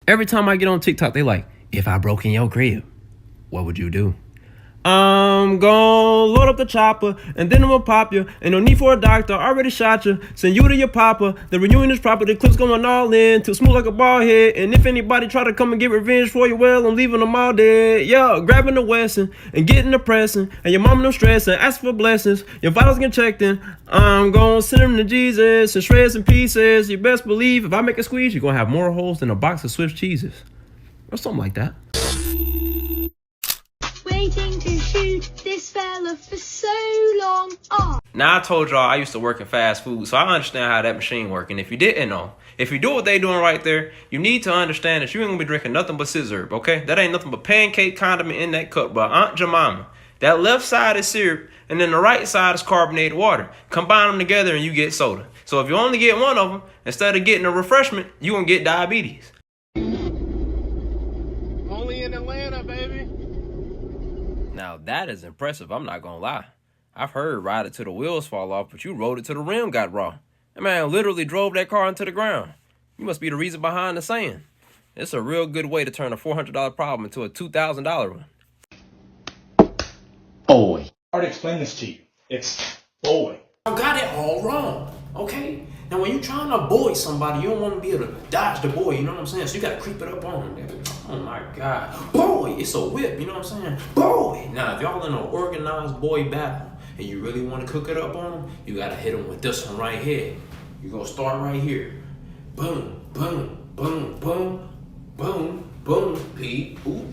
Every time I get on TikTok, they like, if I broke in your crib, what would you do? I'm gonna load up the chopper, and then I'm gonna pop you. Ain't no need for a doctor, already shot you. Send you to your papa. The reunion is proper, the clip's going all in. Too smooth like a ball head. And if anybody try to come and get revenge for you, well, I'm leaving them all dead. Yeah, grabbing the Wesson and getting the pressing. And your mama no stressing, ask for blessings. Your vitals get checked in. I'm gonna send them to Jesus and shreds and pieces. You best believe if I make a squeeze, you're gonna have more holes than a box of Swiss cheeses. Or something like that. Waiting to shoot this fella for so long. Oh. Now, I told y'all I used to work in fast food, so I understand how that machine works. And if you didn't know, if you do what they doing right there, you need to understand that you ain't gonna be drinking nothing but scissor, okay? That ain't nothing but pancake condiment in that cup, but Aunt Jemima. That left side is syrup, and then the right side is carbonated water. Combine them together and you get soda. So if you only get one of them, instead of getting a refreshment, you gonna get diabetes. Only in Atlanta, baby. Now that is impressive, I'm not gonna lie. I've heard ride it till the wheels fall off, but you rode it till the rim got raw. That man literally drove that car into the ground. You must be the reason behind the saying. It's a real good way to turn a $400 problem into a $2,000 one. Boy. Hard to explain this to you. It's boy. I got it all wrong, okay? Now when you're trying to avoid somebody, you don't want to be able to dodge the boy, you know what I'm saying? So you gotta creep it up on them. Oh my God. Boy, it's a whip, you know what I'm saying? Boy. Now if y'all in an organized boy battle and you really want to cook it up on them, you gotta hit them with this one right here. You're gonna start right here. Boom, boom, boom, boom, boom, boom, P. Ooh,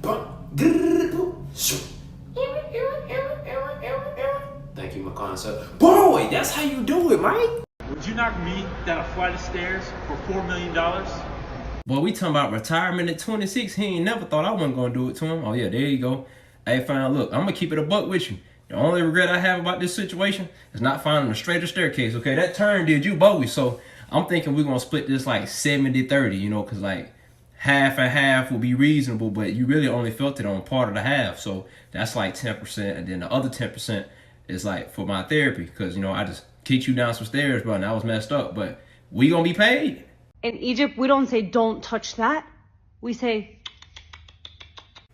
boom, boom. Thank you, my concept. Boy, that's how you do it, Mike. Would you knock me down a flight of stairs for $4 million? Boy, we talking about retirement at 26. He ain't never thought I wasn't gonna do it to him. Oh yeah, there you go. Hey, fine, look, I'm gonna keep it a buck with you. The only regret I have about this situation is not finding a straighter staircase, okay? That turn did you bogus, so I'm thinking we're gonna split this like 70-30, you know, cause like half and half will be reasonable, but you really only felt it on part of the half. So that's like 10%, and then the other 10% is like for my therapy, because, you know, I just kicked you down some stairs, bro, and I was messed up, but we gonna be paid. In Egypt, we don't say don't touch that. We say...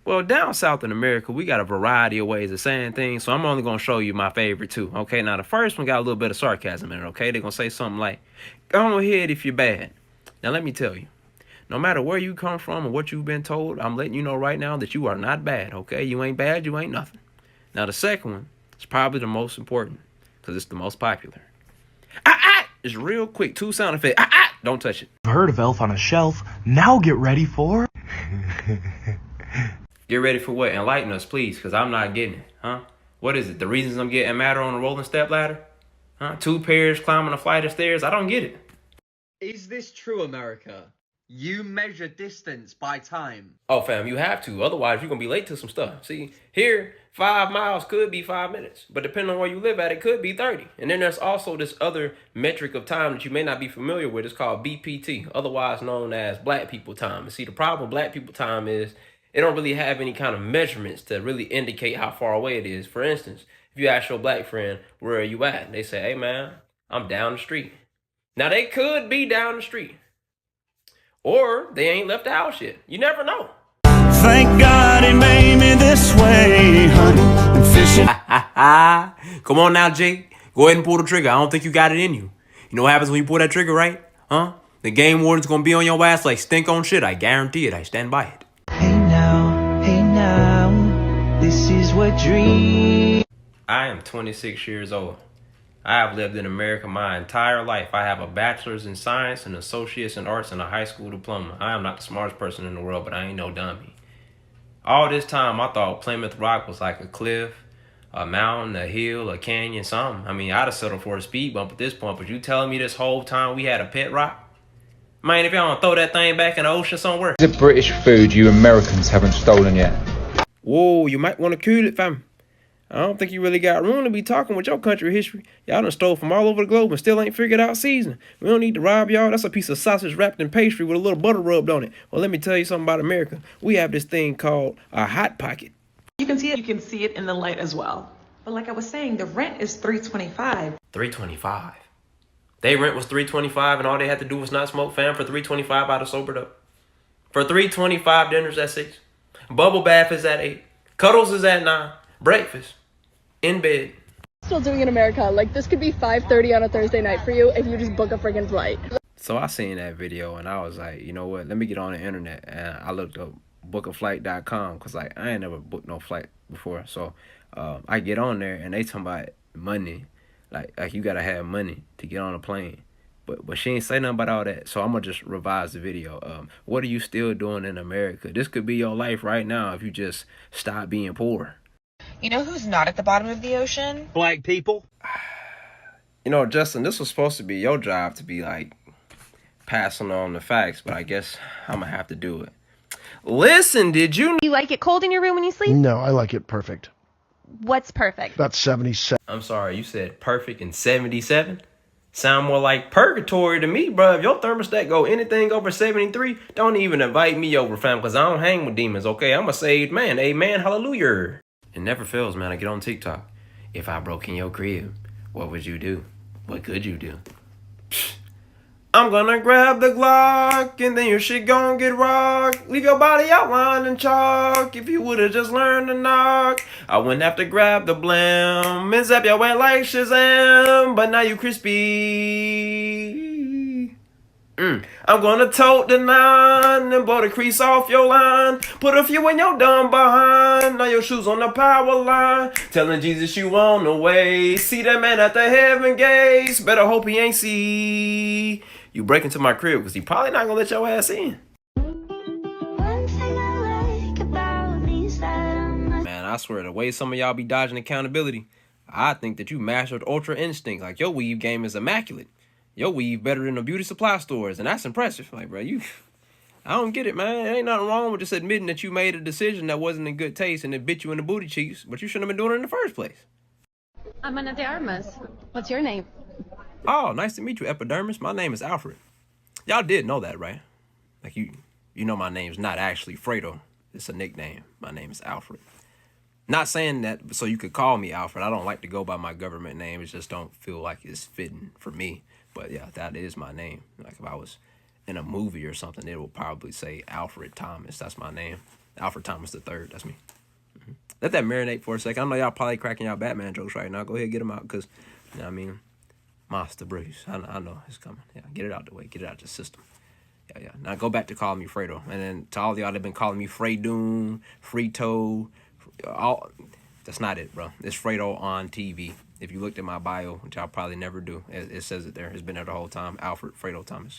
Well, down south in America, we got a variety of ways of saying things, so I'm only going to show you my favorite two, okay? Now, the first one got a little bit of sarcasm in it, okay? They're going to say something like, go ahead if you're bad. Now, let me tell you, no matter where you come from or what you've been told, I'm letting you know right now that you are not bad, okay? You ain't bad, you ain't nothing. Now, the second one is probably the most important because it's the most popular. It's real quick, 2 sound effects. Don't touch it. I've heard of Elf on a Shelf. Now get ready for... Get ready for what? Enlighten us, please, because I'm not getting it, huh? What is it? The reasons I'm getting madder on a rolling step ladder? Huh? 2 pairs climbing a flight of stairs? I don't get it. Is this true, America? You measure distance by time. Oh, fam, you have to. Otherwise, you're going to be late to some stuff. See, here, 5 miles could be 5 minutes. But depending on where you live at, it could be 30. And then there's also this other metric of time that you may not be familiar with. It's called BPT, otherwise known as black people time. And see, the problem with black people time is it don't really have any kind of measurements to really indicate how far away it is. For instance, if you ask your black friend, where are you at? They say, hey, man, I'm down the street. Now, they could be down the street. Or they ain't left the house yet. You never know. Thank God he made me this way, honey. I'm fishing. Come on now, Jake. Go ahead and pull the trigger. I don't think you got it in you. You know what happens when you pull that trigger, right? Huh? The game warden's gonna be on your ass like stink on shit. I guarantee it. I stand by it. Hey now, this is what dream. I am 26 years old. I have lived in America my entire life. I have a bachelor's in science, an associate's in arts, and a high school diploma. I am not the smartest person in the world, but I ain't no dummy. All this time, I thought Plymouth Rock was like a cliff, a mountain, a hill, a canyon, something. I mean, I'd have settled for a speed bump at this point, but you telling me this whole time we had a pet rock? Man, if y'all don't throw that thing back in the ocean somewhere. The British food you Americans haven't stolen yet. Whoa, you might want to cool it, fam. I don't think you really got room to be talking with your country history. Y'all done stole from all over the globe and still ain't figured out seasoning. We don't need to rob y'all. That's a piece of sausage wrapped in pastry with a little butter rubbed on it. Well, let me tell you something about America. We have this thing called a hot pocket. You can see it in the light as well. But like I was saying, the rent is $325. $325? They rent was $325 and all they had to do was not smoke, fam. For $325, I'd have sobered up. For $325, dinner's at 6. Bubble bath is at 8. Cuddles is at 9. Breakfast. In bed. Still doing in America. Like, this could be 5:30 on a Thursday night for you if you just book a friggin' flight. So I seen that video and I was like, you know what? Let me get on the internet. And I looked up bookaflight.com because, like, I ain't never booked no flight before. So I get on there and they talking about money. Like you got to have money to get on a plane. But she ain't say nothing about all that. So I'm going to just revise the video. What are you still doing in America? This could be your life right now if you just stop being poor. You know who's not at the bottom of the ocean? Black people. You know, Justin, this was supposed to be your job to be like passing on the facts, but I guess I'm going to have to do it. Listen, did you like it cold in your room when you sleep? No, I like it perfect. What's perfect? About 77. I'm sorry, you said perfect and 77? Sound more like purgatory to me, bro. If your thermostat go anything over 73, don't even invite me over, fam, because I don't hang with demons, okay? I'm a saved man. Amen. Hallelujah. It never fails, man. I get on TikTok. If I broke in your crib, what would you do? What could you do? I'm gonna grab the Glock, and then your shit gon' get rocked. Leave your body outlined in chalk. If you would've just learned to knock, I wouldn't have to grab the blam and zap your wet like Shazam. But now you crispy. I'm gonna tote the 9 and blow the crease off your line. Put a few in your dumb behind. Now your shoes on the power line. Telling Jesus you on the way. See that man at the heaven gates. Better hope he ain't see you break into my crib, because he probably not gonna let your ass in. Man, I swear, the way some of y'all be dodging accountability, I think that you mastered Ultra Instinct. Like, your weave game is immaculate. Your weave better than the beauty supply stores, and that's impressive. Like, bro, I don't get it, man. There ain't nothing wrong with just admitting that you made a decision that wasn't in good taste and it bit you in the booty cheeks, but you shouldn't have been doing it in the first place. I'm Ana de Armas. What's your name? Oh, nice to meet you, Epidermis. My name is Alfred. Y'all did know that, right? Like, you know my name's not actually Fredo. It's a nickname. My name is Alfred. Not saying that so you could call me Alfred. I don't like to go by my government name. It just don't feel like it's fitting for me. But yeah, that is my name. Like, if I was in a movie or something, it will probably say Alfred Thomas. That's my name. Alfred Thomas III. That's me. Let that marinate for a second. I know y'all probably cracking y'all Batman jokes right now. Go ahead, get them out, because, you know what I mean? Monster Bruce. I know it's coming. Yeah, get it out the way. Get it out the system. Yeah. Now go back to calling me Fredo. And then to all y'all that been calling me Fredoon, Frito, all, that's not it, bro. It's FredoOnTV. If you looked at my bio, which I'll probably never do, it says it there. It's been there the whole time. Alfred Fredo Thomas.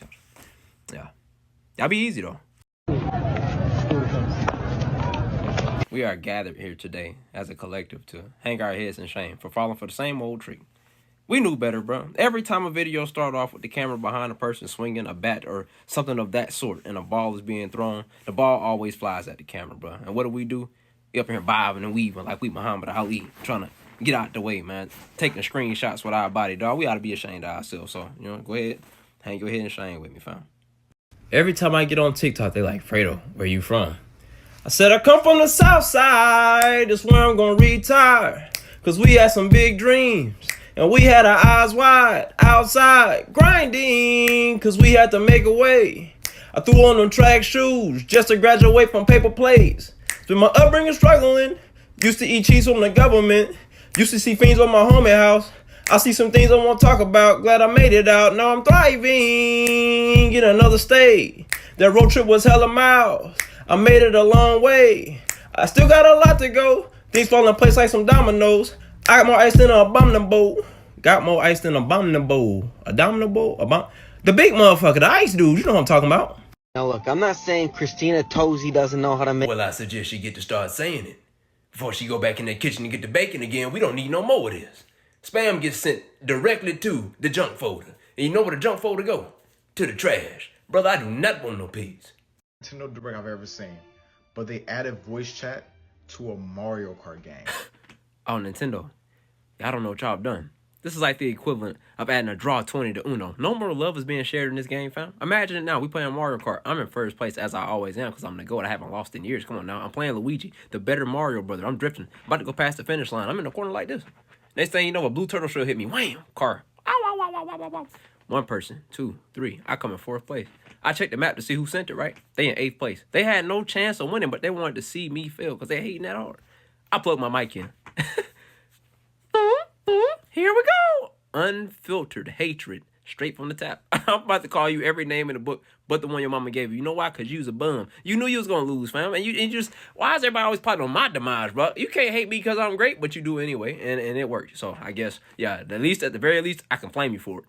Yeah. Y'all be easy, though. We are gathered here today as a collective to hang our heads in shame for falling for the same old trick. We knew better, bro. Every time a video started off with the camera behind a person swinging a bat or something of that sort and a ball is being thrown, the ball always flies at the camera, bro. And what do? We up here bobbing and weaving like we Muhammad Ali, trying to get out the way, man. Taking screenshots with our body, dog. We ought to be ashamed of ourselves. So, you know, go ahead, hang your head in shame with me, fam. Every time I get on TikTok, they like, Fredo, where you from? I said, I come from the South Side. That's where I'm going to retire. Because we had some big dreams. And we had our eyes wide, outside, grinding, because we had to make a way. I threw on them track shoes just to graduate from paper plates. Through my upbringing struggling, used to eat cheese from the government, used to see fiends on my homie house. I see some things I won't talk about, glad I made it out, now I'm thriving in another state. That road trip was hella miles, I made it a long way. I still got a lot to go, things fall in place like some dominoes. I got more ice than an abominable. Got more ice than an abominable. The big motherfucker, the ice dude. You know what I'm talking about. Now look, I'm not saying Christina Tozy doesn't know how to make. Well, I suggest she get to start saying it. Before she go back in the kitchen and get the bacon again, we don't need no more of this. Spam gets sent directly to the junk folder. And you know where the junk folder go? To the trash. Brother, I do not want no peas. Nintendo Direct I've ever seen. But they added voice chat to a Mario Kart game. Oh, Nintendo. I don't know what y'all have done. This is like the equivalent of adding a draw 20 to Uno. No more love is being shared in this game, fam. Imagine it now. We playing Mario Kart. I'm in first place, as I always am, because I'm the GOAT. I haven't lost in years. Come on now. I'm playing Luigi, the better Mario brother. I'm drifting. About to go past the finish line. I'm in the corner like this. Next thing you know, a blue turtle shell hit me. Wham! Car. Ow, ow, ow, ow, ow, ow. One person, 2, 3. I come in 4th place. I checked the map to see who sent it, right? They in 8th place. They had no chance of winning, but they wanted to see me fail because they hating that hard. I plugged my mic in. Here we go. Unfiltered hatred. Straight from the tap. I'm about to call you every name in the book but the one your mama gave you. You know why? Because you was a bum. You knew you was going to lose, fam. And you just, why is everybody always plotting on my demise, bro? You can't hate me because I'm great, but you do anyway. And it worked. So I guess, yeah, at the very least, I can blame you for it.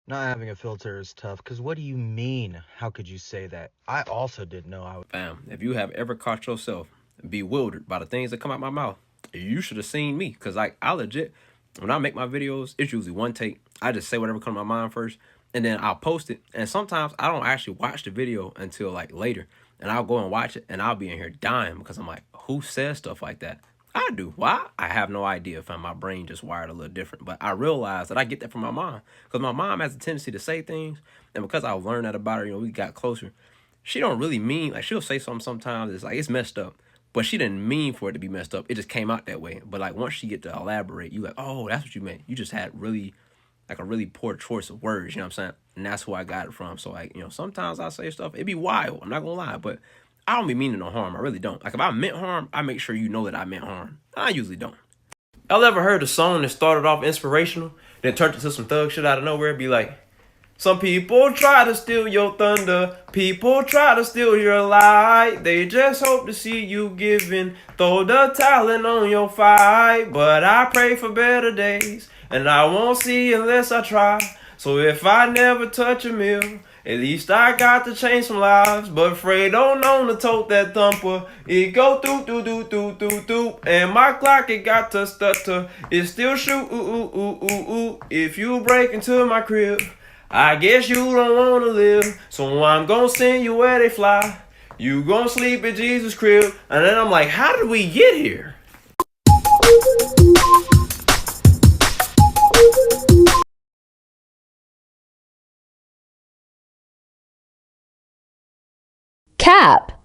Not having a filter is tough, because what do you mean? How could you say that? I also didn't know I would. Fam, if you have ever caught yourself bewildered by the things that come out my mouth, you should have seen me. Because, like, I legit, when I make my videos, it's usually one take. I just say whatever comes to my mind first, and then I'll post it. And sometimes I don't actually watch the video until, like, later. And I'll go and watch it, and I'll be in here dying because I'm like, who says stuff like that? I do. Why? I have no idea, fam. My brain just wired a little different. But I realize that I get that from my mom. Because my mom has a tendency to say things. And because I learned that about her, you know, we got closer. She don't really mean, like, she'll say something sometimes. It's like, it's messed up. But she didn't mean for it to be messed up. It just came out that way. But, like, once she get to elaborate, you like, oh, that's what you meant. You just had really, like, a really poor choice of words. You know what I'm saying? And that's who I got it from. So, like, you know, sometimes I say stuff. It be wild. I'm not going to lie. But I don't be meaning no harm. I really don't. Like, if I meant harm, I make sure you know that I meant harm. I usually don't. Y'all ever heard a song that started off inspirational, then turned into some thug shit out of nowhere? It'd be like, some people try to steal your thunder. People try to steal your light. They just hope to see you giving. Throw the talent on your fight. But I pray for better days, and I won't see unless I try. So if I never touch a mill, at least I got to change some lives. But Fredo known to tote that thumper. It go through, do, do, do, do, do. And my clock, it got to stutter. It still shoot, ooh, ooh, ooh, ooh, ooh. If you break into my crib, I guess you don't want to live. So I'm gonna send you where they fly. You gonna sleep at Jesus' crib. And then I'm like, how did we get here? Cap.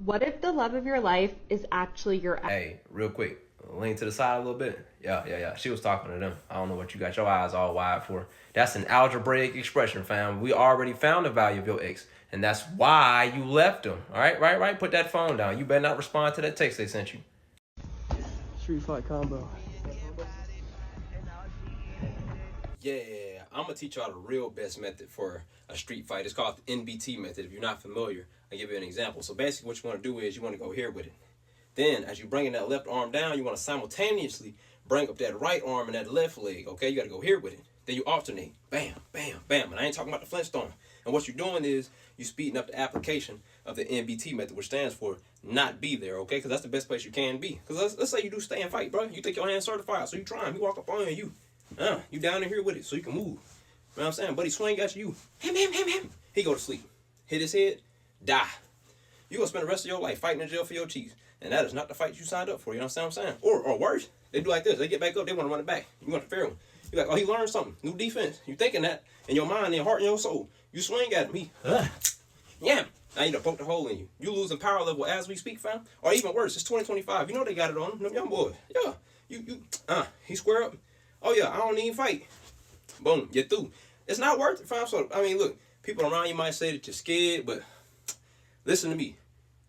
What if the love of your life is actually your ex? Hey, real quick, lean to the side a little bit. Yeah. She was talking to them. I don't know what you got your eyes all wide for. That's an algebraic expression, fam. We already found the value of your ex, and that's why you left them. All right, right. Put that phone down. You better not respond to that text they sent you. Street fight combo. Yeah, I'm gonna teach y'all the real best method for a street fight. It's called the NBT method. If you're not familiar, I'll give you an example. So basically what you want to do is you want to go here with it. Then as you're bringing that left arm down, you want to simultaneously bring up that right arm and that left leg, okay? You got to go here with it. Then you alternate. Bam, bam, bam. And I ain't talking about the Flintstone. And what you're doing is you're speeding up the application of the NBT method, which stands for not be there, okay? Because that's the best place you can be. Because let's say you do stay and fight, bro. You think your hand's certified, so you try him. He walk up on you. You down in here with it so you can move. You know what I'm saying? Buddy swing at you. Him. He go to sleep. Hit his head. Die. You gonna spend the rest of your life fighting in jail for your cheese. And that is not the fight you signed up for. You know what I'm saying? Or worse, they do like this. They get back up. They want to run it back. You want to fair one. You're like, oh, he learned something. New defense. You thinking that in your mind, in your heart, and your soul. You swing at him. Yeah. Now you done poked a hole in you. You losing power level as we speak, fam. Or even worse, it's 2025. You know they got it on them. Them young boys. Yeah. He square up. Oh, yeah, I don't even fight. Boom, you're through. It's not worth it, fam. So, I mean, look, people around you might say that you're scared, but listen to me.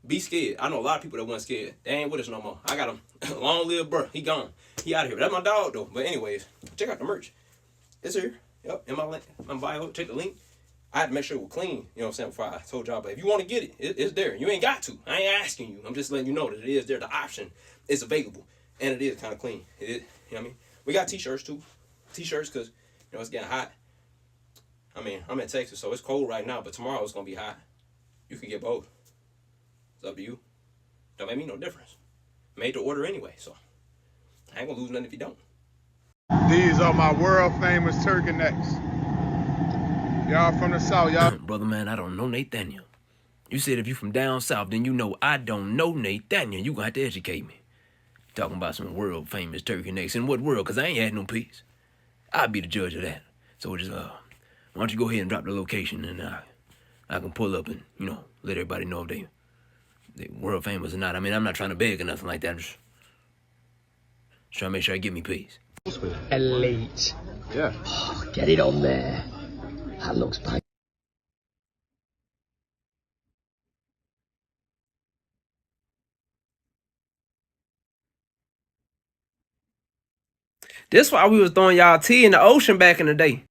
Be scared. I know a lot of people that weren't scared. They ain't with us no more. I got him. Long live bro. He gone. He out of here. That's my dog, though. But anyways, check out the merch. It's here. Yep, in my bio. Check the link. I had to make sure it was clean. You know what I'm saying? Before I told y'all. But if you want to get it, it's there. You ain't got to. I ain't asking you. I'm just letting you know that it is there. The option is available. And it is kind of clean. It is. You know what I mean? We got t-shirts too. T-shirts because, you know, it's getting hot. I mean, I'm in Texas, so it's cold right now, but tomorrow it's going to be hot. You can get both. It's up to you. Don't make me no difference. Made to order anyway, so I ain't going to lose nothing if you don't. These are my world famous turtlenecks. Y'all from the South, y'all. Brother man, I don't know Nathaniel. You said if you from down south, then you know I don't know Nathaniel. You going to have to educate me. Talking about some world famous turkey necks. In what world? Because I ain't had no peace. I'll be the judge of that. So just, why don't you go ahead and drop the location and I can pull up and, you know, let everybody know if they world famous or not. I mean, I'm not trying to beg or nothing like that. I'm just trying to make sure I get me peace. Elite. Yeah. Oh, get it on there. That looks bad. This why we was throwing y'all tea in the ocean back in the day.